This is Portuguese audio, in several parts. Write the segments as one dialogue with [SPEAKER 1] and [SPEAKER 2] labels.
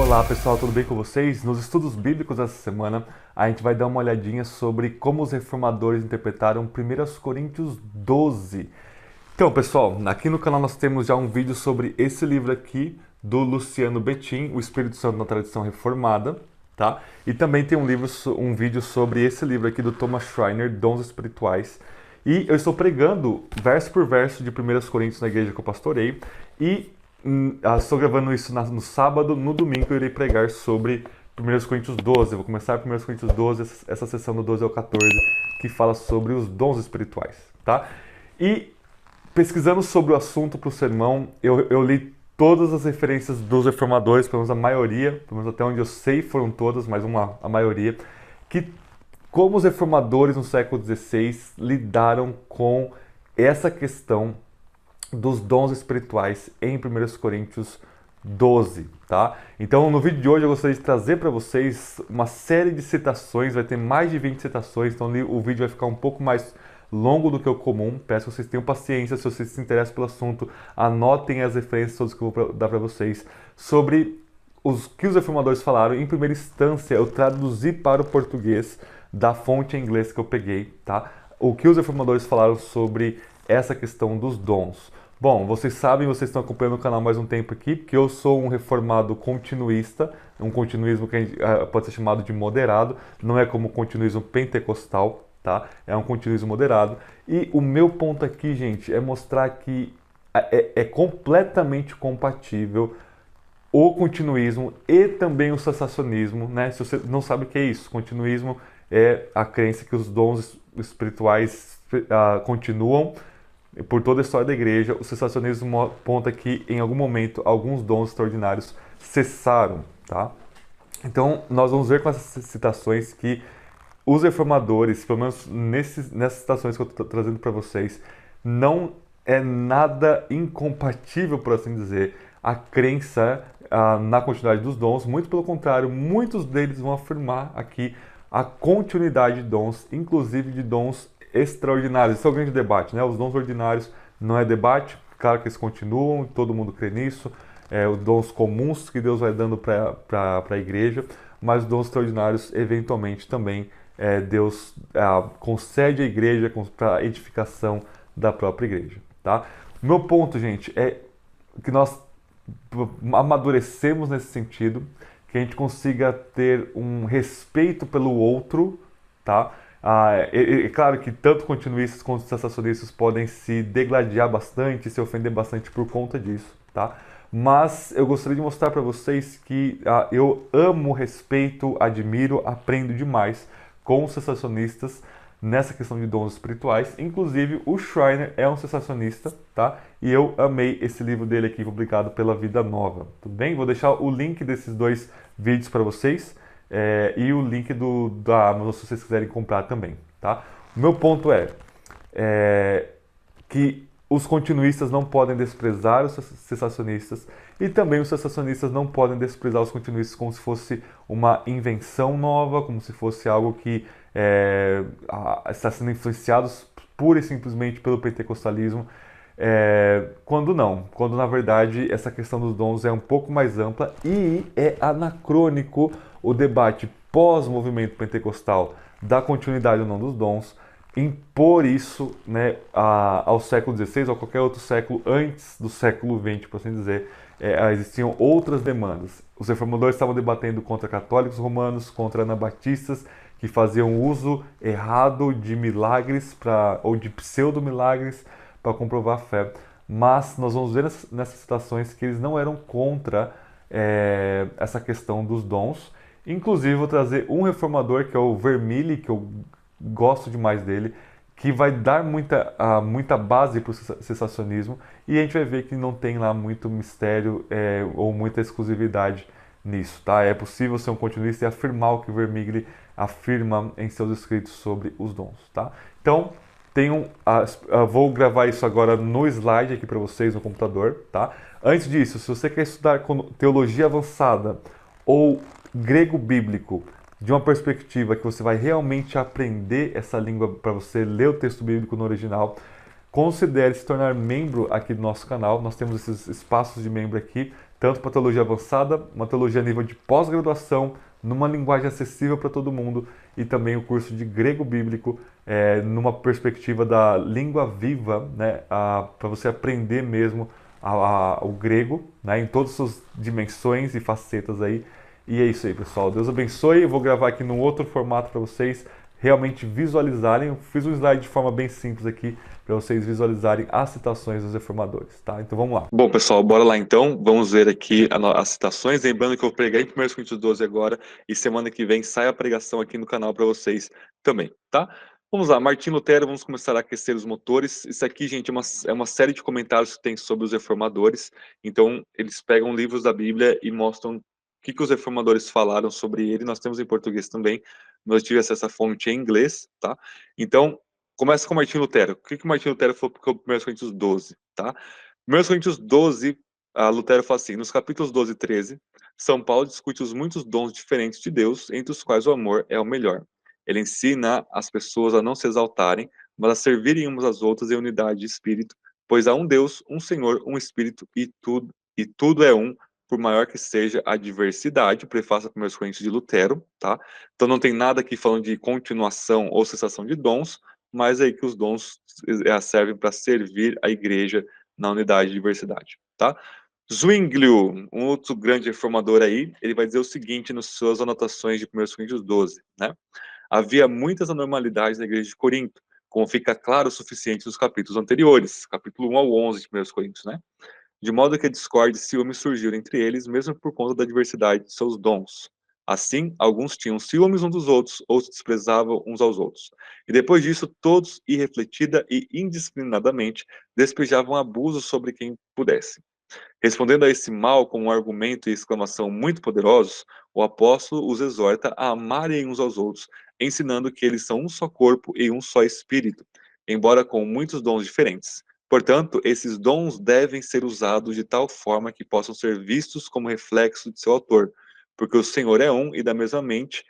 [SPEAKER 1] Olá pessoal, tudo bem com vocês? Nos estudos bíblicos dessa semana, a gente vai dar uma olhadinha sobre como os reformadores interpretaram 1 Coríntios 12. Então pessoal, aqui no canal nós temos já um vídeo sobre esse livro aqui do Luciano Bettin, O Espírito Santo na Tradição Reformada, tá? E também tem um vídeo sobre esse livro aqui do Thomas Schreiner, Dons Espirituais. E eu estou pregando verso por verso de 1 Coríntios na igreja que eu pastorei e estou gravando isso no sábado, no domingo eu irei pregar sobre 1 Coríntios 12. Eu vou começar 1 Coríntios 12, essa sessão do 12 ao 14, que fala sobre os dons espirituais, tá? E pesquisando sobre o assunto para o sermão, eu li todas as referências dos reformadores, pelo menos a maioria, pelo menos até onde eu sei foram todas, mas a maioria, que como os reformadores no século XVI lidaram com essa questão dos dons espirituais em 1 Coríntios 12, tá? Então, no vídeo de hoje eu gostaria de trazer para vocês uma série de citações, vai ter mais de 20 citações, então o vídeo vai ficar um pouco mais longo do que o comum. Peço que vocês tenham paciência, se vocês se interessam pelo assunto, anotem as referências todas que eu vou dar para vocês sobre os que os reformadores falaram. Em primeira instância, eu traduzi para o português da fonte em inglês que eu peguei, tá? O que os reformadores falaram sobre essa questão dos dons. Bom, vocês sabem, vocês estão acompanhando o canal há mais um tempo aqui, que eu sou um reformado continuista, um continuismo que pode ser chamado de moderado, não é como o continuismo pentecostal, tá? É um continuismo moderado. E o meu ponto aqui, gente, é mostrar que é completamente compatível o continuismo e também o cessacionismo, né? Se você não sabe o que é isso, continuismo é a crença que os dons espirituais continuam por toda a história da igreja. O cessacionismo aponta que em algum momento alguns dons extraordinários cessaram, tá? Então nós vamos ver com essas citações que os reformadores, pelo menos nessas citações que eu estou trazendo para vocês, não é nada incompatível, por assim dizer, a crença na continuidade dos dons. Muito pelo contrário, muitos deles vão afirmar aqui a continuidade de dons, inclusive de dons extraordinários. Esse é o grande debate, né? Os dons ordinários não é debate, claro que eles continuam, todo mundo crê nisso. Os dons comuns que Deus vai dando para a igreja, mas os dons extraordinários, eventualmente, também Deus concede à igreja para a edificação da própria igreja, tá? O meu ponto, gente, é que nós amadurecemos nesse sentido, que a gente consiga ter um respeito pelo outro, tá? É claro que tanto continuistas quanto cessacionistas podem se degladiar bastante, se ofender bastante por conta disso, tá? Mas eu gostaria de mostrar para vocês que eu amo, respeito, admiro, aprendo demais com os cessacionistas nessa questão de dons espirituais. Inclusive, o Schreiner é um cessacionista, tá? E eu amei esse livro dele aqui, publicado pela Vida Nova, tudo bem? Vou deixar o link desses dois vídeos para vocês e o link da Amazon se vocês quiserem comprar também, tá? O meu ponto é que os continuistas não podem desprezar os cessacionistas e também os cessacionistas não podem desprezar os continuistas como se fosse uma invenção nova, como se fosse algo que está sendo influenciados pura e simplesmente pelo pentecostalismo, quando não, quando na verdade essa questão dos dons é um pouco mais ampla e é anacrônico o debate pós-movimento pentecostal da continuidade ou não dos dons, impor isso, né, ao século XVI ou qualquer outro século antes do século XX, por assim dizer. Existiam outras demandas. Os reformadores estavam debatendo contra católicos romanos, contra anabatistas, que faziam uso errado de milagres ou de pseudo-milagres para comprovar a fé. Mas nós vamos ver nessas citações que eles não eram contra essa questão dos dons. Inclusive, vou trazer um reformador, que é o Vermigli, que eu gosto demais dele, que vai dar muita base para o cessacionismo, e a gente vai ver que não tem lá muito mistério ou muita exclusividade nisso, tá? É possível ser um continuista e afirmar o que o Vermigli afirma em seus escritos sobre os dons, tá? Então, vou gravar isso agora no slide aqui para vocês no computador, tá? Antes disso, se você quer estudar teologia avançada ou grego bíblico de uma perspectiva que você vai realmente aprender essa língua para você ler o texto bíblico no original, considere se tornar membro aqui do nosso canal. Nós temos esses espaços de membro aqui, tanto para teologia avançada, uma teologia a nível de pós-graduação, numa linguagem acessível para todo mundo, e também o curso de grego bíblico, numa perspectiva da língua viva, né, para você aprender mesmo o grego, né, em todas as suas dimensões e facetas aí. E é isso aí, pessoal. Deus abençoe. Eu vou gravar aqui num outro formato para vocês realmente visualizarem. Eu fiz um slide de forma bem simples aqui para vocês visualizarem as citações dos reformadores, tá? Então vamos lá. Bom, pessoal, bora lá então. Vamos ver aqui as citações. Lembrando que eu preguei em 1 Coríntios 12 agora e semana que vem sai a pregação aqui no canal para vocês também, tá? Vamos lá, Martim Lutero, vamos começar a aquecer os motores. Isso aqui, gente, é uma série de comentários que tem sobre os reformadores. Então, eles pegam livros da Bíblia e mostram o que os reformadores falaram sobre ele. Nós temos em português também. Nós tivemos essa fonte em inglês, tá? Então, começa com Martim Lutero. O que o Martim Lutero falou para 1 Coríntios 12, tá? 1 Coríntios 12, Lutero fala assim, nos capítulos 12 e 13, São Paulo discute os muitos dons diferentes de Deus, entre os quais o amor é o melhor. Ele ensina as pessoas a não se exaltarem, mas a servirem umas às outras em unidade de espírito, pois há um Deus, um Senhor, um Espírito, e tudo é um, por maior que seja a diversidade, prefácio 1 Coríntios de Lutero, tá? Então não tem nada aqui falando de continuação ou cessação de dons, mas aí que os dons servem para servir a igreja na unidade e diversidade, tá? Zwinglio, um outro grande reformador aí, ele vai dizer o seguinte nas suas anotações de 1 Coríntios 12, né? Havia muitas anormalidades na igreja de Corinto, como fica claro o suficiente nos capítulos anteriores, capítulo 1 ao 11 de 1 Coríntios, né? De modo que a discórdia e ciúme surgiram entre eles, mesmo por conta da diversidade de seus dons. Assim, alguns tinham ciúmes uns dos outros, outros desprezavam uns aos outros. E depois disso, todos, irrefletida e indisciplinadamente, despejavam abusos sobre quem pudesse. Respondendo a esse mal com um argumento e exclamação muito poderosos, o apóstolo os exorta a amarem uns aos outros, ensinando que eles são um só corpo e um só espírito, embora com muitos dons diferentes. Portanto, esses dons devem ser usados de tal forma que possam ser vistos como reflexo de seu autor, porque o Senhor é um e da mesma mente,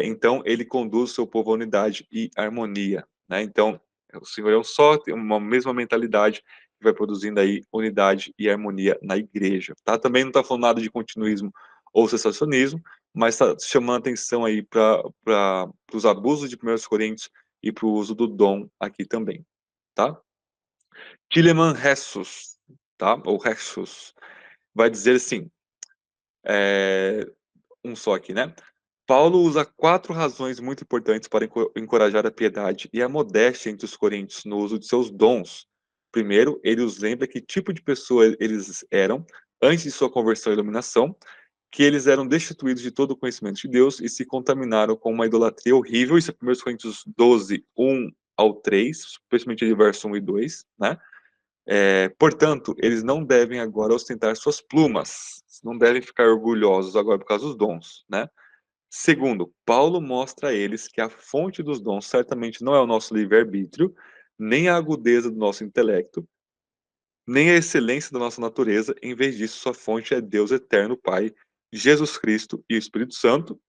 [SPEAKER 1] então ele conduz o seu povo à unidade e harmonia, né? Então, o Senhor é um só, tem uma mesma mentalidade, que vai produzindo aí unidade e harmonia na igreja, tá? Também não está falando nada de continuismo ou cessacionismo, mas está chamando atenção aí para os abusos de 1 Coríntios e para o uso do dom aqui também, tá? Tillemann Hessus, tá? Ou Hessus, vai dizer assim, um só aqui, né? Paulo usa 4 razões muito importantes para encorajar a piedade e a modéstia entre os coríntios no uso de seus dons. Primeiro, ele os lembra que tipo de pessoa eles eram antes de sua conversão e iluminação, que eles eram destituídos de todo o conhecimento de Deus e se contaminaram com uma idolatria horrível. Isso é 1 Coríntios 12, 1 ao 3, especialmente de verso 1 e 2, né? Portanto, eles não devem agora ostentar suas plumas, não devem ficar orgulhosos agora por causa dos dons, né? Segundo, Paulo mostra a eles que a fonte dos dons certamente não é o nosso livre-arbítrio, nem a agudeza do nosso intelecto, nem a excelência da nossa natureza. Em vez disso, sua fonte é Deus eterno, Pai, Jesus Cristo e o Espírito Santo.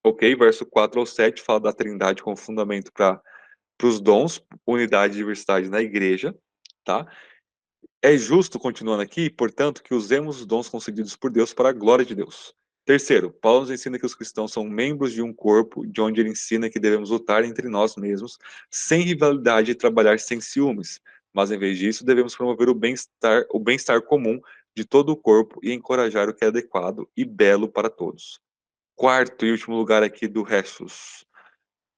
[SPEAKER 1] Ok? Verso 4 ao 7 fala da Trindade como fundamento para os dons, unidade e diversidade na igreja, tá? É justo, continuando aqui, portanto, que usemos os dons concedidos por Deus para a glória de Deus. Terceiro, Paulo nos ensina que os cristãos são membros de um corpo, de onde ele ensina que devemos lutar entre nós mesmos, sem rivalidade e trabalhar sem ciúmes. Mas, em vez disso, devemos promover o bem-estar comum de todo o corpo e encorajar o que é adequado e belo para todos. Quarto e último lugar aqui do Restos.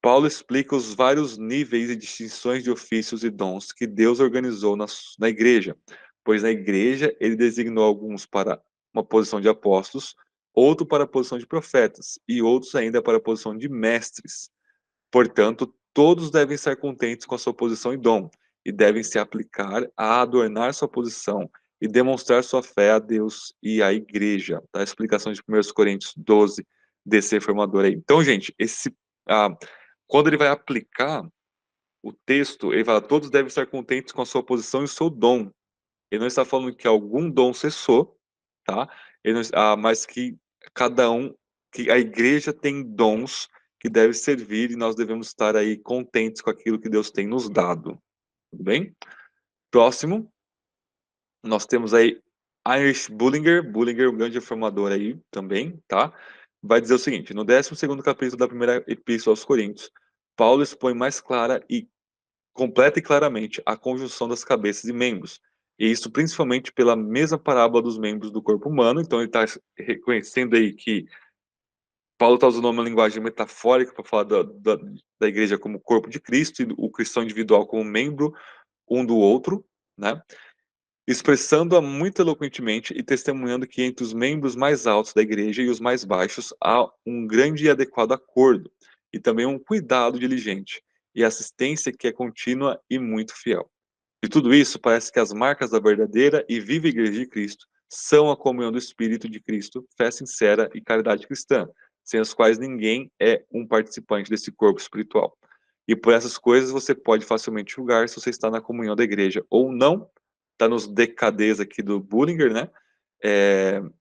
[SPEAKER 1] Paulo explica os vários níveis e distinções de ofícios e dons que Deus organizou na igreja, pois na igreja ele designou alguns para uma posição de apóstolos, outro para a posição de profetas e outros ainda para a posição de mestres. Portanto, todos devem estar contentes com a sua posição e dom, e devem se aplicar a adornar sua posição e demonstrar sua fé a Deus e à igreja. Tá? A explicação de 1 Coríntios 12 desse reformador aí. Então, gente, ah, quando ele vai aplicar o texto, ele fala, todos devem estar contentes com a sua posição e o seu dom. Ele não está falando que algum dom cessou, tá? Mas que cada um, que a igreja tem dons que deve servir e nós devemos estar aí contentes com aquilo que Deus tem nos dado, Tudo bem? Próximo, nós temos aí Heinrich Bullinger, um grande reformador aí também, tá? Vai dizer o seguinte: no 12º capítulo da primeira epístola aos Coríntios, Paulo expõe mais clara e completa e claramente a conjunção das cabeças e membros. E isso principalmente pela mesma parábola dos membros do corpo humano. Então ele está reconhecendo aí que Paulo está usando uma linguagem metafórica para falar da igreja como corpo de Cristo e o cristão individual como membro um do outro, né? Expressando-a muito eloquentemente e testemunhando que entre os membros mais altos da igreja e os mais baixos há um grande e adequado acordo, e também um cuidado diligente, e assistência que é contínua e muito fiel. De tudo isso, parece que as marcas da verdadeira e viva Igreja de Cristo são a comunhão do Espírito de Cristo, fé sincera e caridade cristã, sem as quais ninguém é um participante desse corpo espiritual. E por essas coisas você pode facilmente julgar se você está na comunhão da igreja ou não. Está nos DKDs aqui do Bullinger, né?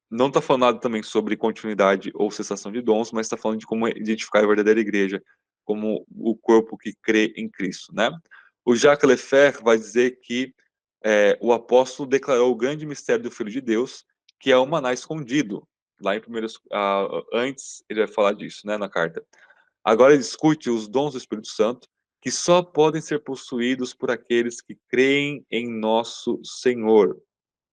[SPEAKER 1] Não está falando nada também sobre continuidade ou cessação de dons, mas está falando de como identificar a verdadeira igreja como o corpo que crê em Cristo, né? O Jacques Lefebvre vai dizer que o apóstolo declarou o grande mistério do Filho de Deus, que é o maná escondido. Lá em primeiros, antes ele vai falar disso, né, na carta. Agora ele discute os dons do Espírito Santo, que só podem ser possuídos por aqueles que creem em nosso Senhor.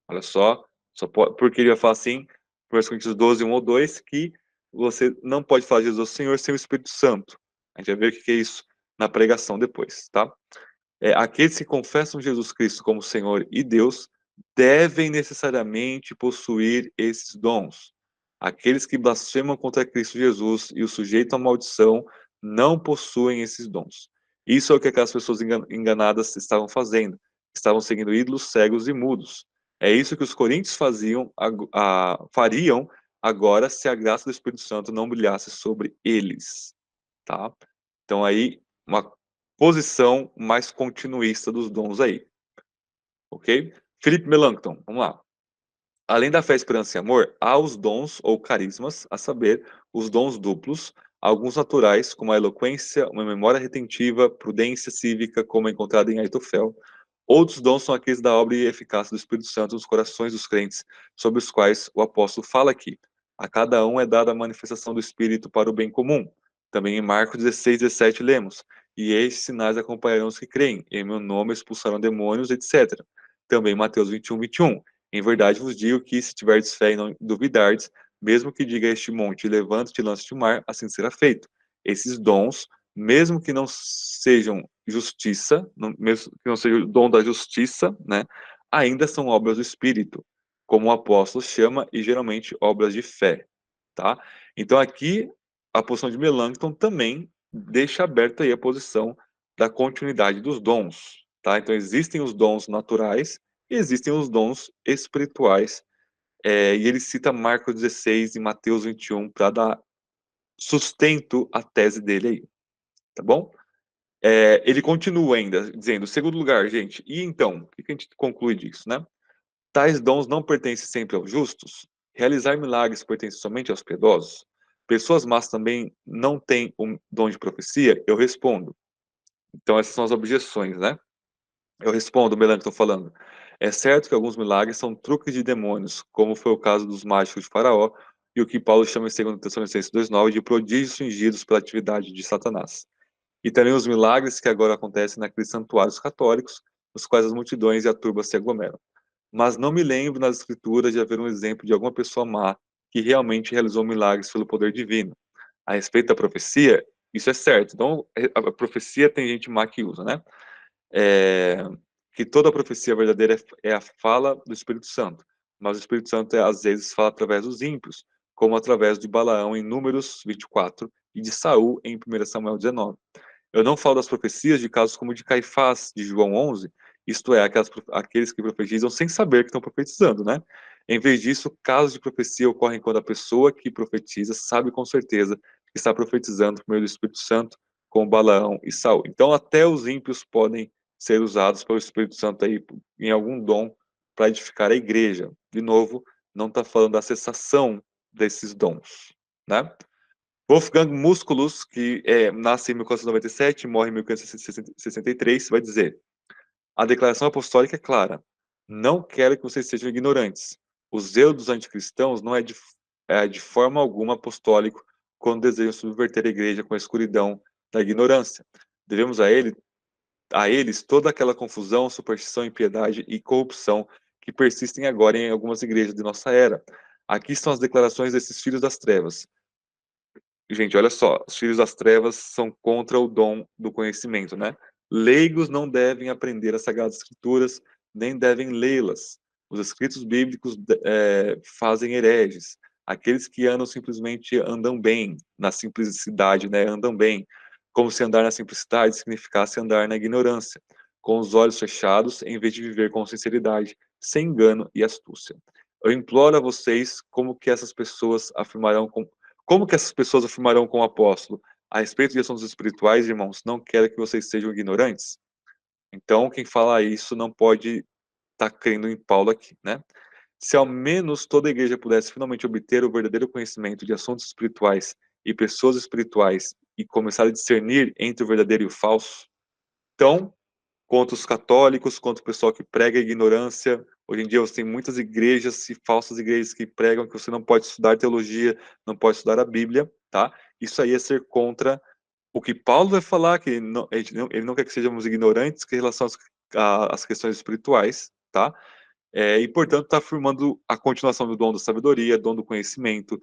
[SPEAKER 1] Olha só pode, porque ele vai falar assim, 1 Coríntios 12, 1 ou 2, que você não pode falar de Jesus Senhor sem o Espírito Santo. A gente vai ver o que é isso na pregação depois, tá? Aqueles que confessam Jesus Cristo como Senhor e Deus devem necessariamente possuir esses dons. Aqueles que blasfemam contra Cristo Jesus e o sujeitam à maldição não possuem esses dons. Isso é o que aquelas pessoas enganadas estavam fazendo. Estavam seguindo ídolos cegos e mudos. É isso que os coríntios fariam agora se a graça do Espírito Santo não brilhasse sobre eles, tá? Então aí uma posição mais continuista dos dons aí, ok? Felipe Melanchthon, vamos lá. Além da fé, esperança e amor, há os dons ou carismas, a saber, os dons duplos, alguns naturais, como a eloquência, uma memória retentiva, prudência cívica, como é encontrada em Aitofel. Outros dons são aqueles da obra e eficácia do Espírito Santo nos corações dos crentes, sobre os quais o apóstolo fala aqui. A cada um é dada a manifestação do Espírito para o bem comum. Também em Marcos 16, 17 lemos: E estes sinais acompanharão os que creem, em meu nome expulsarão demônios, etc. Também Mateus 21, 21. Em verdade vos digo que, se tiverdes fé e não duvidardes, mesmo que diga a este monte, levanta-te e lança-te no mar, assim será feito. Esses dons, mesmo que não sejam justiça, mesmo que não seja o dom da justiça, né, ainda são obras do Espírito, como o apóstolo chama, e geralmente obras de fé, tá? Então aqui, a posição de Melanchthon também deixa aberta aí a posição da continuidade dos dons, tá? Então existem os dons naturais, existem os dons espirituais, e ele cita Marcos 16 e Mateus 21 para dar sustento à tese dele aí, tá bom? Ele continua ainda, dizendo, segundo lugar, gente, e então, o que a gente conclui disso, né? Tais dons não pertencem sempre aos justos? Realizar milagres pertence somente aos piedosos? Pessoas más também não têm um dom de profecia? Eu respondo. Então, essas são as objeções, né? Eu respondo, o Melanchthon falando. É certo que alguns milagres são truques de demônios, como foi o caso dos mágicos de Faraó, e o que Paulo chama em 2 Tessalonicenses 2,9 de prodígios fingidos pela atividade de Satanás. E também os milagres que agora acontecem naqueles santuários católicos, nos quais as multidões e a turba se aglomeram. Mas não me lembro nas escrituras de haver um exemplo de alguma pessoa má que realmente realizou milagres pelo poder divino. A respeito da profecia, isso é certo. Então, a profecia tem gente má que usa, né? É, que toda a profecia verdadeira é a fala do Espírito Santo, mas o Espírito Santo às vezes fala através dos ímpios, como através de Balaão em Números 24 e de Saul em 1 Samuel 19. Eu não falo das profecias de casos como o de Caifás, de João 11, isto é, aqueles que profetizam sem saber que estão profetizando, né? Em vez disso, casos de profecia ocorrem quando a pessoa que profetiza sabe com certeza que está profetizando por meio do Espírito Santo, como Balaão e Saul. Então, até os ímpios podem ser usados pelo Espírito Santo aí em algum dom para edificar a igreja. De novo, não está falando da cessação desses dons, né? Wolfgang Musculus, que nasce em 1497 e morre em 1563, vai dizer: A declaração apostólica é clara: não quero que vocês sejam ignorantes. O zelo dos anticristãos não é de forma alguma apostólico quando desejam subverter a igreja com a escuridão da ignorância. Devemos a eles toda aquela confusão, superstição, impiedade e corrupção que persistem agora em algumas igrejas de nossa era. Aqui estão as declarações desses filhos das trevas. Gente, olha só, os filhos das trevas são contra o dom do conhecimento, né? Leigos não devem aprender as Sagradas Escrituras, nem devem lê-las. Os escritos bíblicos fazem hereges. Aqueles que andam simplesmente andam bem, na simplicidade, né? Andam bem. Como se andar na simplicidade significasse andar na ignorância, com os olhos fechados, em vez de viver com sinceridade, sem engano e astúcia. Eu imploro a vocês como que essas pessoas afirmarão com o apóstolo a respeito de assuntos espirituais, irmãos? Não quero que vocês sejam ignorantes. Então, quem fala isso não pode estar crendo em Paulo aqui, né? Se ao menos toda a igreja pudesse finalmente obter o verdadeiro conhecimento de assuntos espirituais e pessoas espirituais e começar a discernir entre o verdadeiro e o falso, então contra os católicos, contra o pessoal que prega a ignorância. Hoje em dia você tem muitas igrejas e falsas igrejas que pregam que você não pode estudar teologia, não pode estudar a Bíblia, tá? Isso aí é ser contra o que Paulo vai falar, que ele não quer que sejamos ignorantes em relação às questões espirituais, tá? E, portanto, está afirmando a continuação do dom da sabedoria, dom do conhecimento,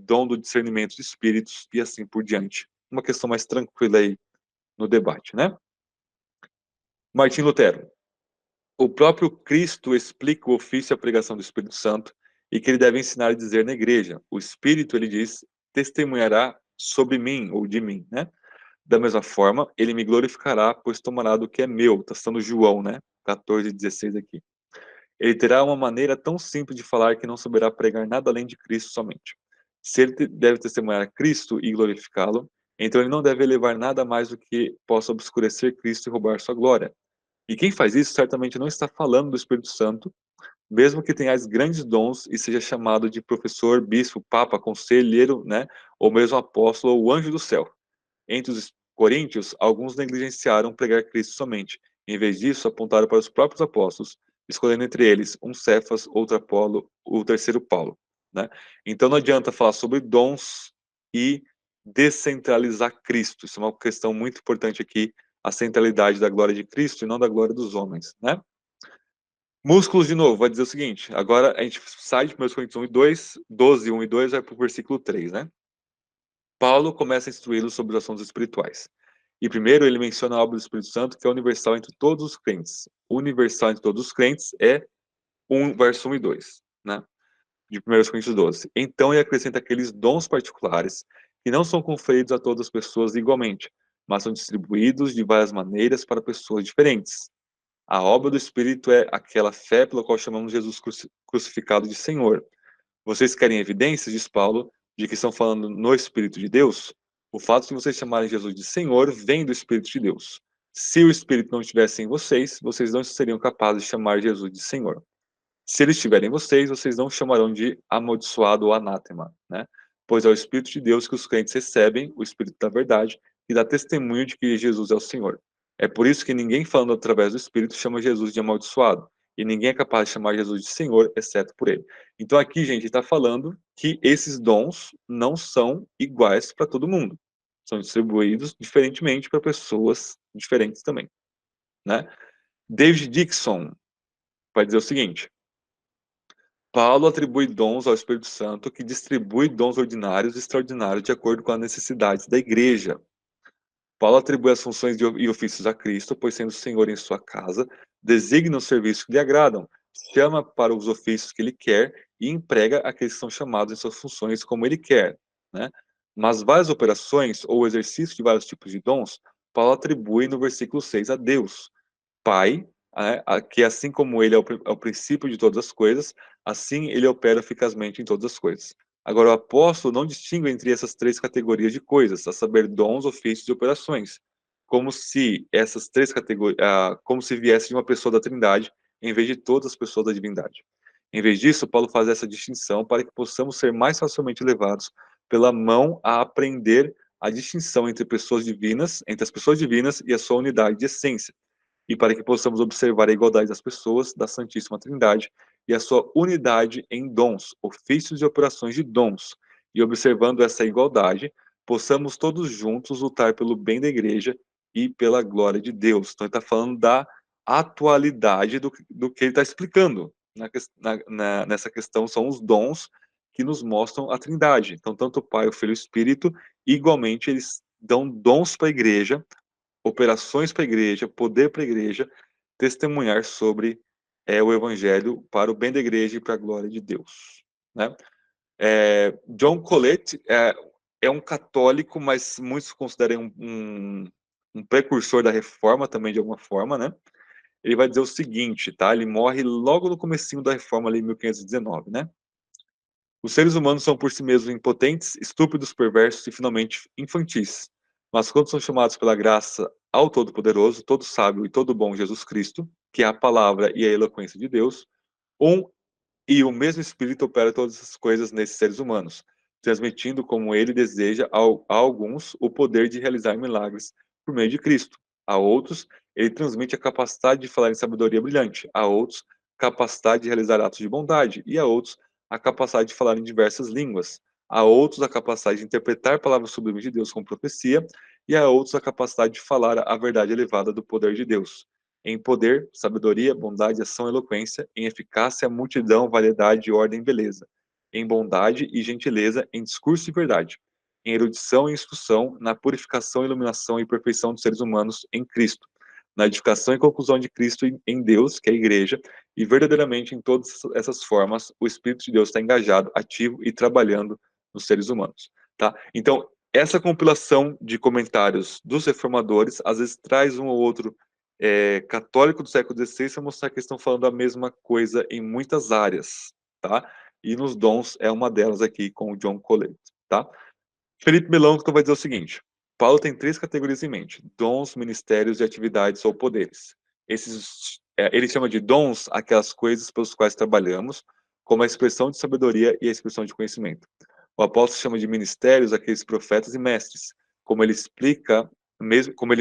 [SPEAKER 1] dom do discernimento de espíritos e assim por diante. Uma questão mais tranquila aí no debate, né? Martim Lutero. O próprio Cristo explica o ofício e a pregação do Espírito Santo e que ele deve ensinar e dizer na igreja. O Espírito, ele diz, testemunhará sobre mim ou de mim, né? Da mesma forma, ele me glorificará, pois tomará do que é meu. Está citando João, né? 14:16 aqui. Ele terá uma maneira tão simples de falar que não saberá pregar nada além de Cristo somente. Se ele deve testemunhar Cristo e glorificá-lo, então ele não deve elevar nada mais do que possa obscurecer Cristo e roubar sua glória. E quem faz isso certamente não está falando do Espírito Santo, mesmo que tenhais grandes dons e seja chamado de professor, bispo, papa, conselheiro, né, ou mesmo apóstolo ou anjo do céu. Entre os coríntios, alguns negligenciaram pregar Cristo somente. Em vez disso, apontaram para os próprios apóstolos, escolhendo entre eles um Cefas, outro Apolo, o terceiro Paulo, né? Então não adianta falar sobre dons e descentralizar Cristo. Isso é uma questão muito importante aqui, a centralidade da glória de Cristo e não da glória dos homens, né? Músculos, de novo, vai dizer o seguinte, agora a gente sai de 1 Coríntios 1 e 2, 12, 1 e 2, vai para o versículo 3, né? Paulo começa a instruí-los sobre os assuntos espirituais. E primeiro ele menciona a obra do Espírito Santo, que é universal entre todos os crentes. Universal entre todos os crentes é 1, verso 1 e 2, né? De 1 Coríntios 12. Então ele acrescenta aqueles dons particulares que não são conferidos a todas as pessoas igualmente, mas são distribuídos de várias maneiras para pessoas diferentes. A obra do Espírito é aquela fé pela qual chamamos Jesus crucificado de Senhor. Vocês querem evidências, diz Paulo, de que estão falando no Espírito de Deus? O fato de vocês chamarem Jesus de Senhor vem do Espírito de Deus. Se o Espírito não estivesse em vocês, vocês não seriam capazes de chamar Jesus de Senhor. Se ele estiver em vocês, vocês não chamarão de amaldiçoado ou anátema, né? Pois é o Espírito de Deus que os crentes recebem, o Espírito da verdade, que dá testemunho de que Jesus é o Senhor. É por isso que ninguém falando através do Espírito chama Jesus de amaldiçoado. E ninguém é capaz de chamar Jesus de Senhor, exceto por ele. Então aqui, gente, está falando que esses dons não são iguais para todo mundo. São distribuídos diferentemente para pessoas diferentes também, né? David Dixon vai dizer o seguinte: Paulo atribui dons ao Espírito Santo, que distribui dons ordinários e extraordinários de acordo com as necessidades da igreja. Paulo atribui as funções e ofícios a Cristo, pois sendo Senhor em sua casa, designa os serviços que lhe agradam, chama para os ofícios que ele quer e emprega aqueles que são chamados em suas funções como ele quer, né? Mas várias operações ou exercício de vários tipos de dons, Paulo atribui no versículo 6 a Deus, Pai, né, que assim como ele é o princípio de todas as coisas, assim ele opera eficazmente em todas as coisas. Agora, o apóstolo não distingue entre essas três categorias de coisas, a saber, dons, ofícios e operações, como se essas três categorias, como se viesse de uma pessoa da Trindade, em vez de todas as pessoas da divindade. Em vez disso, Paulo faz essa distinção para que possamos ser mais facilmente levados pela mão a aprender a distinção entre pessoas divinas, entre as pessoas divinas e a sua unidade de essência. e para que possamos observar a igualdade das pessoas da Santíssima Trindade e a sua unidade em dons, ofícios e operações de dons, e observando essa igualdade, possamos todos juntos lutar pelo bem da igreja e pela glória de Deus. Então, ele está falando da atualidade do que ele está explicando. Nessa questão, são os dons que nos mostram a Trindade. Então, tanto o Pai, o Filho e o Espírito, igualmente, eles dão dons para a igreja, operações para a igreja, poder para a igreja, testemunhar sobre o Evangelho para o bem da igreja e para a glória de Deus. Né? John Colet é um católico, mas muitos consideram um precursor da Reforma também, de alguma forma, né? Ele vai dizer o seguinte, tá? Ele morre logo no comecinho da Reforma, ali em 1519, né? Os seres humanos são por si mesmos impotentes, estúpidos, perversos e finalmente infantis. Mas quando são chamados pela graça ao Todo-Poderoso, todo sábio e todo bom Jesus Cristo, que é a palavra e a eloquência de Deus, um e o mesmo Espírito opera todas as coisas nesses seres humanos, transmitindo como ele deseja a alguns o poder de realizar milagres por meio de Cristo. A outros, ele transmite a capacidade de falar em sabedoria brilhante. A outros, capacidade de realizar atos de bondade. E a outros, a capacidade de falar em diversas línguas. A outros, a capacidade de interpretar palavras sublimes de Deus com profecia. E a outros, a capacidade de falar a verdade elevada do poder de Deus. Em poder, sabedoria, bondade, ação, eloquência; em eficácia, multidão, variedade, ordem, beleza; em bondade e gentileza, em discurso e verdade; em erudição e instrução, na purificação, iluminação e perfeição dos seres humanos em Cristo; na edificação e conclusão de Cristo em Deus, que é a igreja, e verdadeiramente em todas essas formas, o Espírito de Deus está engajado, ativo e trabalhando nos seres humanos. Tá? Então, essa compilação de comentários dos reformadores, às vezes traz um ou outro católico do século XVI para mostrar que estão falando a mesma coisa em muitas áreas, tá? E nos dons é uma delas aqui com o John Colet, tá? Felipe Melanchthon vai dizer o seguinte: Paulo tem três categorias em mente: dons, ministérios e atividades ou poderes. Ele chama de dons aquelas coisas pelas quais trabalhamos, como a expressão de sabedoria e a expressão de conhecimento. O apóstolo chama de ministérios aqueles profetas e mestres, como ele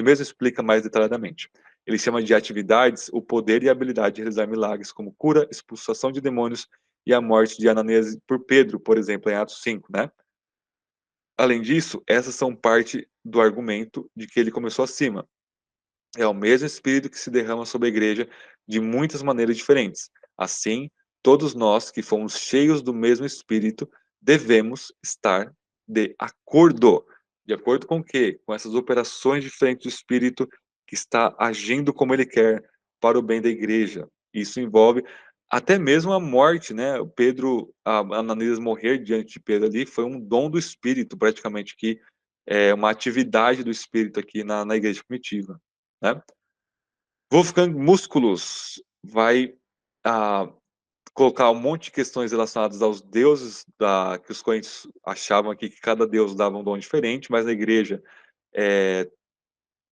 [SPEAKER 1] mesmo explica mais detalhadamente. Ele chama de atividades o poder e a habilidade de realizar milagres, como cura, expulsação de demônios e a morte de Ananias por Pedro, por exemplo, em Atos 5, né? Além disso, essas são parte do argumento de que ele começou acima. É o mesmo Espírito que se derrama sobre a igreja de muitas maneiras diferentes. Assim, todos nós que fomos cheios do mesmo Espírito devemos estar de acordo. De acordo com o quê? Com essas operações diferentes do Espírito que está agindo como ele quer para o bem da igreja. Isso envolve até mesmo a morte, né? O Pedro, a Ananias morrer diante de Pedro ali foi um dom do Espírito, praticamente, que é uma atividade do Espírito aqui na igreja primitiva, né? Wolfgang Musculus vai ah, colocar um monte de questões relacionadas aos deuses que os coríntios achavam aqui que cada deus dava um dom diferente, mas na igreja é,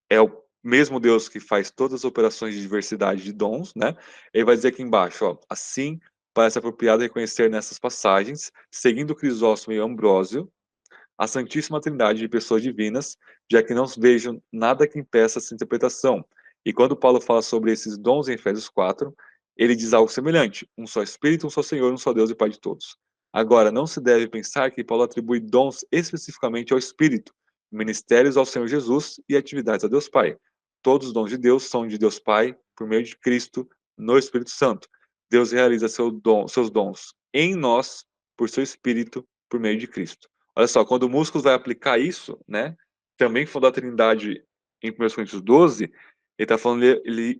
[SPEAKER 1] é o mesmo Deus que faz todas as operações de diversidade de dons, né? Ele vai dizer aqui embaixo, ó, assim parece apropriado reconhecer nessas passagens, seguindo Crisóstomo e Ambrósio, a Santíssima Trindade de pessoas divinas, já que não vejo nada que impeça essa interpretação. E quando Paulo fala sobre esses dons em Efésios 4, ele diz algo semelhante: um só Espírito, um só Senhor, um só Deus e Pai de todos. Agora, não se deve pensar que Paulo atribui dons especificamente ao Espírito, ministérios ao Senhor Jesus e atividades a Deus Pai. Todos os dons de Deus são de Deus Pai, por meio de Cristo, no Espírito Santo. Deus realiza seus dons em nós, por seu Espírito, por meio de Cristo. Olha só, quando o Músculos vai aplicar isso, né, também falando da Trindade em 1 Coríntios 12, ele está falando, ele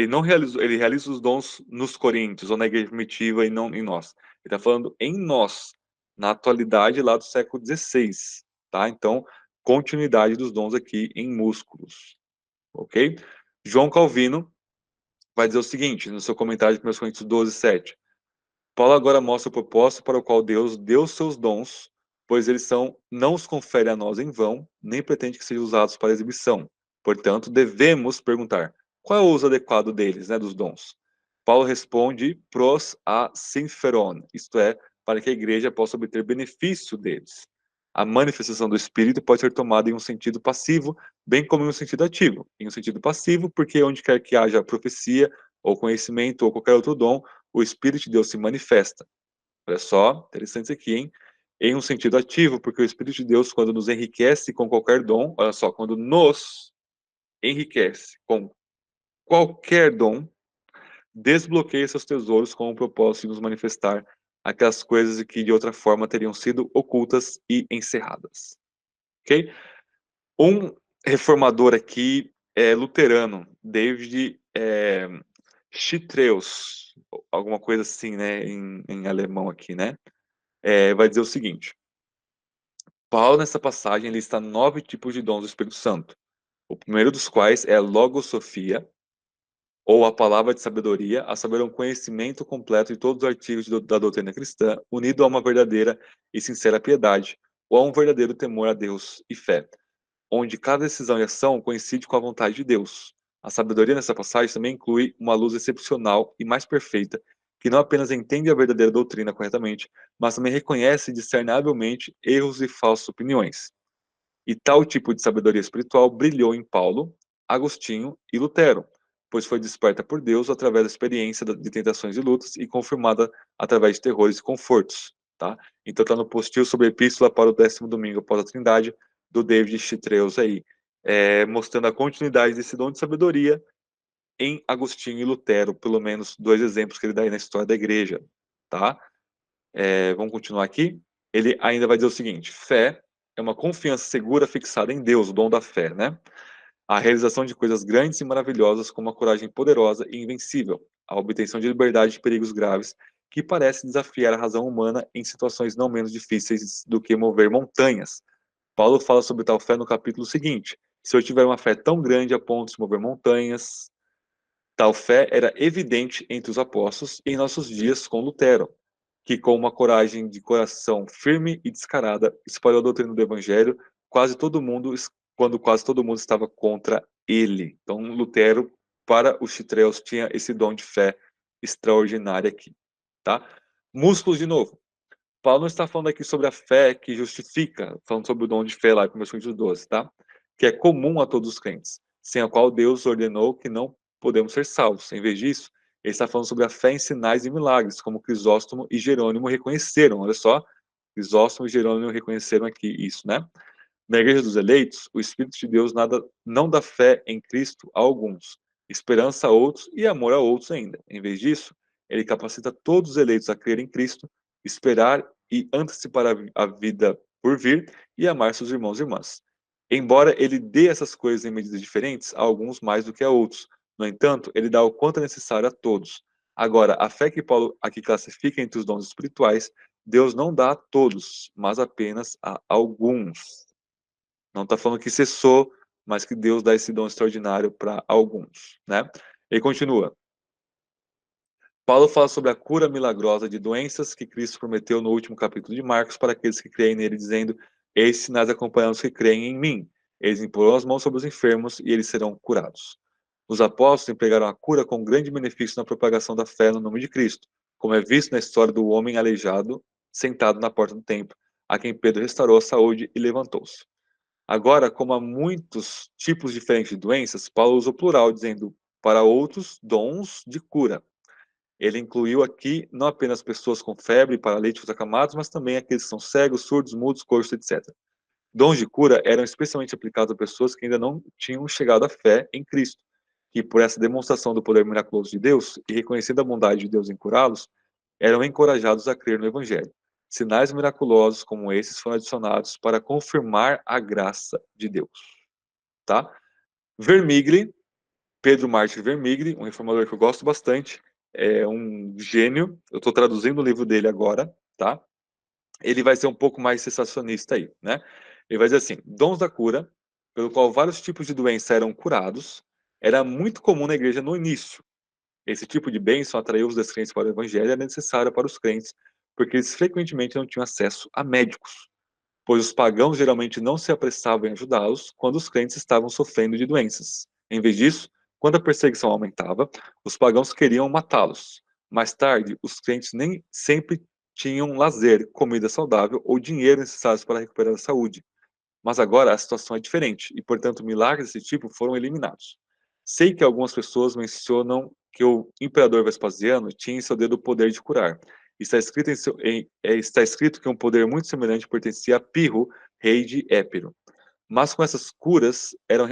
[SPEAKER 1] não realizou, ele realiza os dons nos Coríntios, ou na igreja primitiva, e não em nós. Ele está falando em nós, na atualidade lá do século XVI, tá? Então, continuidade dos dons aqui em Músculos, ok? João Calvino vai dizer o seguinte, no seu comentário de 1 Coríntios 12, 7. Paulo agora mostra o propósito para o qual Deus deu seus dons, pois eles não os confere a nós em vão, nem pretende que sejam usados para exibição. Portanto, devemos perguntar, qual é o uso adequado deles, né, dos dons? Paulo responde pros a synferon, isto é, para que a igreja possa obter benefício deles. A manifestação do Espírito pode ser tomada em um sentido passivo, bem como em um sentido ativo. Em um sentido passivo, porque onde quer que haja profecia, ou conhecimento, ou qualquer outro dom, o Espírito de Deus se manifesta. Olha só, interessante isso aqui, hein? Em um sentido ativo, porque o Espírito de Deus, quando nos enriquece com qualquer dom, olha só, quando nos enriquece com qualquer dom, desbloqueia seus tesouros com o propósito de nos manifestar aquelas coisas que de outra forma teriam sido ocultas e encerradas. Ok? Um reformador aqui é luterano, David Chyträus, alguma coisa assim, né, em alemão aqui, né? Vai dizer o seguinte: Paulo, nessa passagem, lista 9 tipos de dons do Espírito Santo. O primeiro dos quais é a logosofia, ou a palavra de sabedoria, a saber, um conhecimento completo de todos os artigos da doutrina cristã, unido a uma verdadeira e sincera piedade, ou a um verdadeiro temor a Deus e fé, onde cada decisão e ação coincide com a vontade de Deus. A sabedoria nessa passagem também inclui uma luz excepcional e mais perfeita, que não apenas entende a verdadeira doutrina corretamente, mas também reconhece discernavelmente erros e falsas opiniões. E tal tipo de sabedoria espiritual brilhou em Paulo, Agostinho e Lutero, pois foi desperta por Deus através da experiência de tentações e lutas e confirmada através de terrores e confortos. Tá? Então está no postil sobre a Epístola para o 10º domingo após a Trindade, do David Chyträus aí, mostrando a continuidade desse dom de sabedoria em Agostinho e Lutero, pelo menos 2 exemplos que ele dá aí na história da igreja. Tá? Vamos continuar aqui. Ele ainda vai dizer o seguinte: fé é uma confiança segura fixada em Deus, o dom da fé, né? A realização de coisas grandes e maravilhosas com uma coragem poderosa e invencível, a obtenção de liberdade de perigos graves que parece desafiar a razão humana em situações não menos difíceis do que mover montanhas. Paulo fala sobre tal fé no capítulo seguinte: se eu tiver uma fé tão grande a ponto de mover montanhas, tal fé era evidente entre os apóstolos e em nossos dias com Lutero, que com uma coragem de coração firme e descarada espalhou a doutrina do evangelho, quando quase todo mundo estava contra ele. Então Lutero, para os Chyträus, tinha esse dom de fé extraordinário aqui, tá? Músculos de novo. Paulo não está falando aqui sobre a fé que justifica, falando sobre o dom de fé lá em 1 Coríntios 12, tá? Que é comum a todos os crentes, sem a qual Deus ordenou que não podemos ser salvos. Em vez disso, ele está falando sobre a fé em sinais e milagres, como Crisóstomo e Jerônimo reconheceram. Olha só, Crisóstomo e Jerônimo reconheceram aqui isso, né? Na igreja dos eleitos, o Espírito de Deus não dá fé em Cristo a alguns, esperança a outros e amor a outros ainda. Em vez disso, ele capacita todos os eleitos a crer em Cristo, esperar e antecipar a vida por vir e amar seus irmãos e irmãs. Embora ele dê essas coisas em medidas diferentes, a alguns mais do que a outros. No entanto, ele dá o quanto é necessário a todos. Agora, a fé que Paulo aqui classifica entre os dons espirituais, Deus não dá a todos, mas apenas a alguns. Não está falando que cessou, mas que Deus dá esse dom extraordinário para alguns, né? Ele continua. Paulo fala sobre a cura milagrosa de doenças que Cristo prometeu no último capítulo de Marcos para aqueles que creem nele, dizendo: esses sinais acompanham os que creem em mim. Eles imporão as mãos sobre os enfermos e eles serão curados. Os apóstolos empregaram a cura com grande benefício na propagação da fé no nome de Cristo, como é visto na história do homem aleijado sentado na porta do templo, a quem Pedro restaurou a saúde e levantou-se. Agora, como há muitos tipos diferentes de doenças, Paulo usa o plural, dizendo para outros dons de cura. Ele incluiu aqui não apenas pessoas com febre, paralíticos acamados, mas também aqueles que são cegos, surdos, mudos, coxos, etc. Dons de cura eram especialmente aplicados a pessoas que ainda não tinham chegado à fé em Cristo, que por essa demonstração do poder miraculoso de Deus e reconhecendo a bondade de Deus em curá-los, eram encorajados a crer no Evangelho. Sinais miraculosos como esses foram adicionados para confirmar a graça de Deus. Tá? Vermigli, Pedro Mártir Vermigli, um reformador que eu gosto bastante, é um gênio. Eu estou traduzindo o livro dele agora, tá? Ele vai ser um pouco mais sensacionista aí, né? Ele vai dizer assim: dons da cura, pelo qual vários tipos de doença eram curados, era muito comum na igreja no início. Esse tipo de bênção atraiu os descrentes para o evangelho e era necessário para os crentes, porque eles frequentemente não tinham acesso a médicos, pois os pagãos geralmente não se apressavam em ajudá-los quando os crentes estavam sofrendo de doenças. Em vez disso, quando a perseguição aumentava, os pagãos queriam matá-los. Mais tarde, os crentes nem sempre
[SPEAKER 2] tinham lazer, comida saudável ou dinheiro necessários para recuperar a saúde. Mas agora a situação é diferente e, portanto, milagres desse tipo foram eliminados. Sei que algumas pessoas mencionam que o imperador Vespasiano tinha em seu dedo o poder de curar. Está escrito que um poder muito semelhante pertencia a Pirro, rei de Épiro. Mas com essas curas eram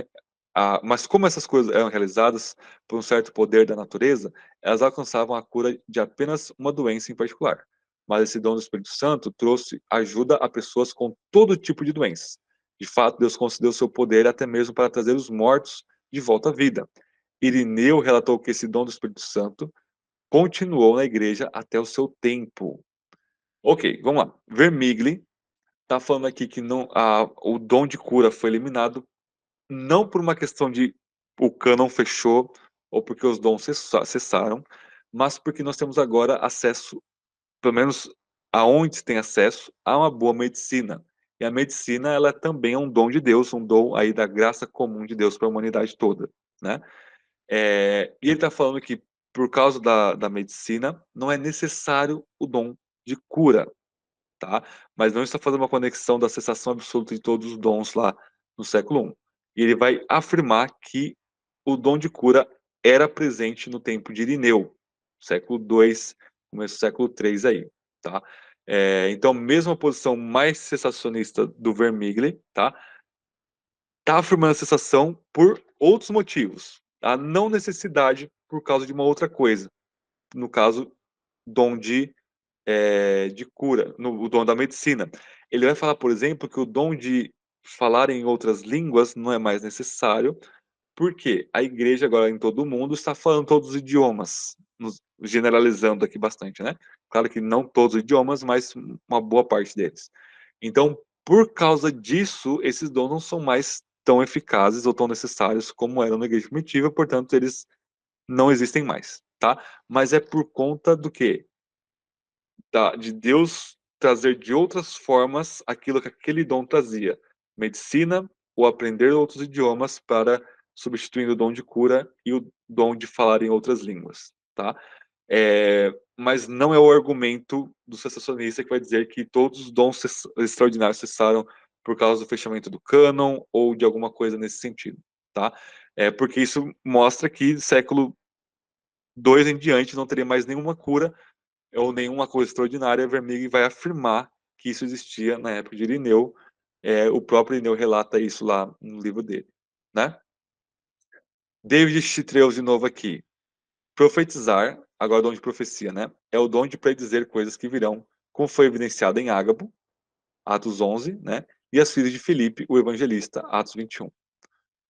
[SPEAKER 2] mas como essas coisas eram realizadas por um certo poder da natureza, elas alcançavam a cura de apenas uma doença em particular. Mas esse dom do Espírito Santo trouxe ajuda a pessoas com todo tipo de doenças. De fato, Deus concedeu seu poder até mesmo para trazer os mortos de volta à vida. Irineu relatou que esse dom do Espírito Santo continuou na igreja até o seu tempo. Ok, vamos lá. Vermigli está falando aqui que o dom de cura foi eliminado não por uma questão de o cânon fechou ou porque os dons cessaram, mas porque nós temos agora acesso, pelo menos aonde se tem acesso, a uma boa medicina. E a medicina, ela também é um dom de Deus, um dom aí da graça comum de Deus para a humanidade toda, né? E ele está falando que por causa da medicina, não é necessário o dom de cura, tá? Mas não está fazendo uma conexão da cessação absoluta de todos os dons lá no século I. E ele vai afirmar que o dom de cura era presente no tempo de Irineu, século II, começo do século III aí, tá? Então, mesmo a posição mais cessacionista do Vermigli, tá afirmando a cessação por outros motivos, a não necessidade por causa de uma outra coisa, no caso, dom de cura, o dom da medicina. Ele vai falar, por exemplo, que o dom de falar em outras línguas não é mais necessário, porque a igreja agora em todo o mundo está falando todos os idiomas, generalizando aqui bastante, né? Claro que não todos os idiomas, mas uma boa parte deles. Então, por causa disso, esses dons não são mais tão eficazes ou tão necessários como eram na igreja primitiva, portanto, eles não existem mais, tá? Mas é por conta do quê? De Deus trazer de outras formas aquilo que aquele dom trazia. Medicina ou aprender outros idiomas para substituindo o dom de cura e o dom de falar em outras línguas, tá? Mas não é o argumento do cessacionista que vai dizer que todos os dons extraordinários cessaram por causa do fechamento do cânon ou de alguma coisa nesse sentido, tá? Porque isso mostra que século II em diante não teria mais nenhuma cura ou nenhuma coisa extraordinária. Vermigli vai afirmar que isso existia na época de Irineu. O próprio Irineu relata isso lá no livro dele, né? David Chitreus de novo aqui. Profetizar, agora o dom de profecia, né? É o dom de predizer coisas que virão, como foi evidenciado em Ágabo, Atos 11, né? E as filhas de Filipe, o evangelista, Atos 21.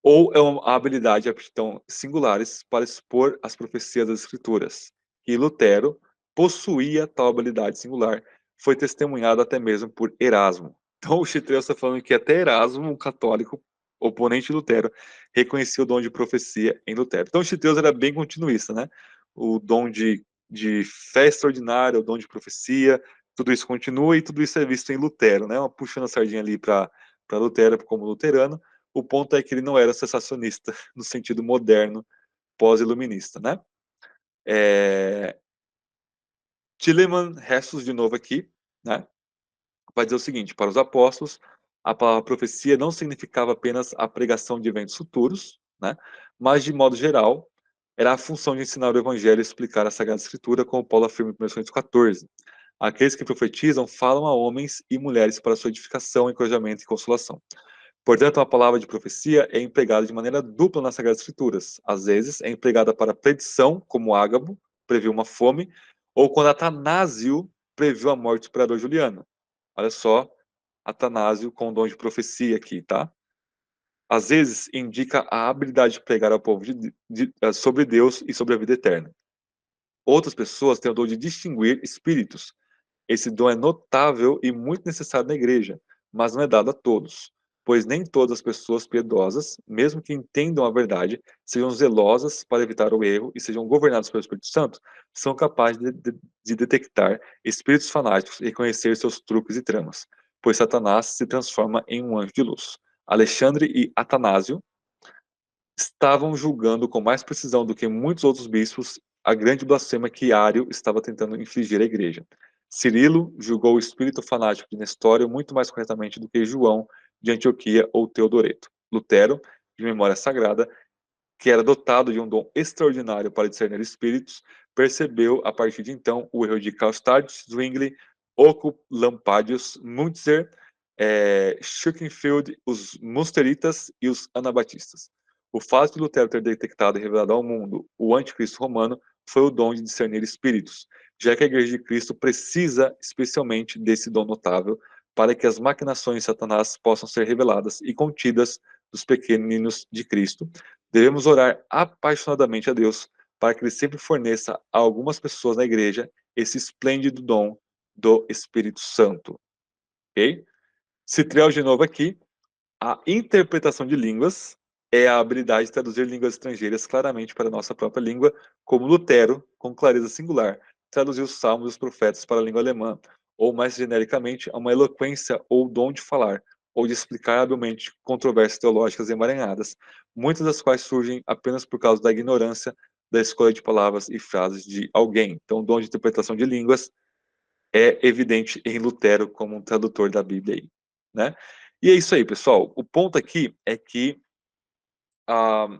[SPEAKER 2] Ou é uma habilidade e aptidão singulares para expor as profecias das Escrituras. E Lutero possuía tal habilidade singular, foi testemunhado até mesmo por Erasmo. Então o Chitreus está falando que até Erasmo, um católico, oponente de Lutero, reconhecia o dom de profecia em Lutero. Então o Chitreus era bem continuista, né? O dom de fé extraordinária, o dom de profecia, tudo isso continua e tudo isso é visto em Lutero, né? Uma puxando a sardinha ali para Lutero como luterano. O ponto é que ele não era sensacionista no sentido moderno, pós-iluminista, né? Tillemann Ressus, de novo aqui, né? Vai dizer o seguinte: para os apóstolos, a palavra profecia não significava apenas a pregação de eventos futuros, né? Mas, de modo geral, era a função de ensinar o evangelho e explicar a Sagrada Escritura, como Paulo afirma em 1 Coríntios 14. Aqueles que profetizam falam a homens e mulheres para sua edificação, encorajamento e consolação. Portanto, a palavra de profecia é empregada de maneira dupla nas Sagradas Escrituras. Às vezes, é empregada para predição, como Ágabo previu uma fome, ou quando Atanásio previu a morte do imperador Juliano. Olha só, Atanásio com o dom de profecia aqui, tá? Às vezes, indica a habilidade de pregar ao povo sobre Deus e sobre a vida eterna. Outras pessoas têm o dom de distinguir espíritos. Esse dom é notável e muito necessário na igreja, mas não é dado a todos, pois nem todas as pessoas piedosas, mesmo que entendam a verdade, sejam zelosas para evitar o erro e sejam governadas pelo Espírito Santo, são capazes de detectar espíritos fanáticos e reconhecer seus truques e tramas, pois Satanás se transforma em um anjo de luz. Alexandre e Atanásio estavam julgando com mais precisão do que muitos outros bispos a grande blasfêmia que Ário estava tentando infligir à igreja. Cirilo julgou o espírito fanático de Nestório muito mais corretamente do que João de Antioquia ou Teodoreto. Lutero, de memória sagrada, que era dotado de um dom extraordinário para discernir espíritos, percebeu, a partir de então, o erro de Karlstadt, Zwingli, Occam, Lampadius, Müntzer, Schückenfeld, os Musteritas e os Anabatistas. O fato de Lutero ter detectado e revelado ao mundo o anticristo romano foi o dom de discernir espíritos, já que a Igreja de Cristo precisa especialmente desse dom notável para que as maquinações de Satanás possam ser reveladas e contidas dos pequeninos de Cristo. Devemos orar apaixonadamente a Deus para que Ele sempre forneça a algumas pessoas na igreja esse esplêndido dom do Espírito Santo. Ok? Citriel de novo aqui. A interpretação de línguas é a habilidade de traduzir línguas estrangeiras claramente para a nossa própria língua, como Lutero, com clareza singular, traduziu os salmos e os profetas para a língua alemã, ou mais genericamente, uma eloquência ou dom de falar, ou de explicar habilmente controvérsias teológicas emaranhadas, muitas das quais surgem apenas por causa da ignorância da escolha de palavras e frases de alguém. Então, o dom de interpretação de línguas é evidente em Lutero como um tradutor da Bíblia aí, né? E é isso aí, pessoal. O ponto aqui é que ah,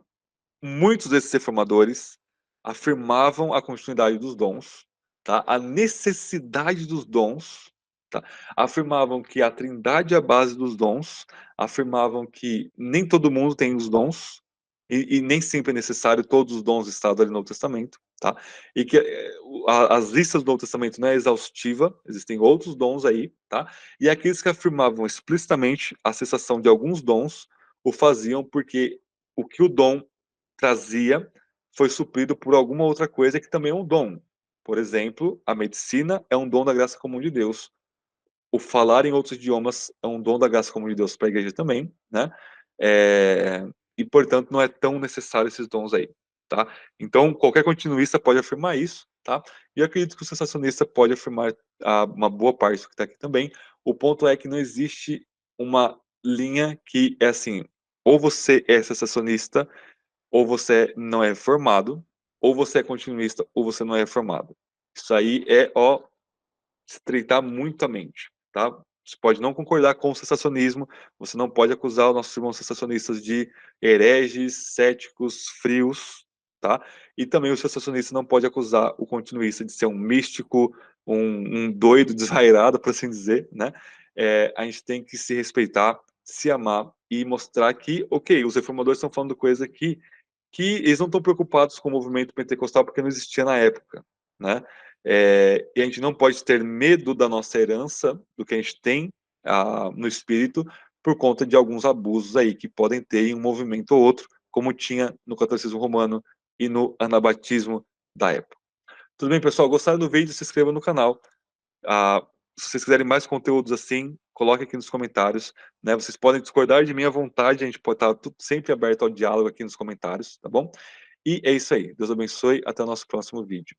[SPEAKER 2] muitos desses reformadores afirmavam a continuidade dos dons, tá? A necessidade dos dons, tá? Afirmavam que a trindade é a base dos dons, afirmavam que nem todo mundo tem os dons, e nem sempre é necessário todos os dons estados ali no Novo Testamento, tá? E que as listas do Novo Testamento não é exaustiva, existem outros dons aí, tá? E aqueles que afirmavam explicitamente a cessação de alguns dons o faziam porque o que o dom trazia foi suprido por alguma outra coisa que também é um dom. Por exemplo, a medicina é um dom da graça comum de Deus. O falar em outros idiomas é um dom da graça comum de Deus para a igreja também, né? E, portanto, não é tão necessário esses dons aí, tá? Então, qualquer continuista pode afirmar isso, tá? E eu acredito que o sensacionista pode afirmar uma boa parte do que está aqui também. O ponto é que não existe uma linha que é assim, ou você é sensacionista ou você não é reformado, ou você é continuista, ou você não é reformado. Isso aí é, ó, estreitar muito a mente, tá? Você pode não concordar com o sensacionismo, você não pode acusar os nossos irmãos sensacionistas de hereges, céticos, frios, tá? E também o sensacionista não pode acusar o continuista de ser um místico, um doido, desvairado, por assim dizer, né? A gente tem que se respeitar, se amar e mostrar que, ok, os reformadores estão falando coisa que eles não estão preocupados com o movimento pentecostal porque não existia na época, né? E a gente não pode ter medo da nossa herança, do que a gente tem no espírito, por conta de alguns abusos aí que podem ter em um movimento ou outro, como tinha no catolicismo romano e no anabatismo da época. Tudo bem, pessoal? Gostaram do vídeo? Se inscreva no canal. Ah, se vocês quiserem mais conteúdos assim, coloque aqui nos comentários, né? Vocês podem discordar de mim à vontade, a gente pode estar sempre aberto ao diálogo aqui nos comentários, tá bom? E é isso aí. Deus abençoe. Até o nosso próximo vídeo.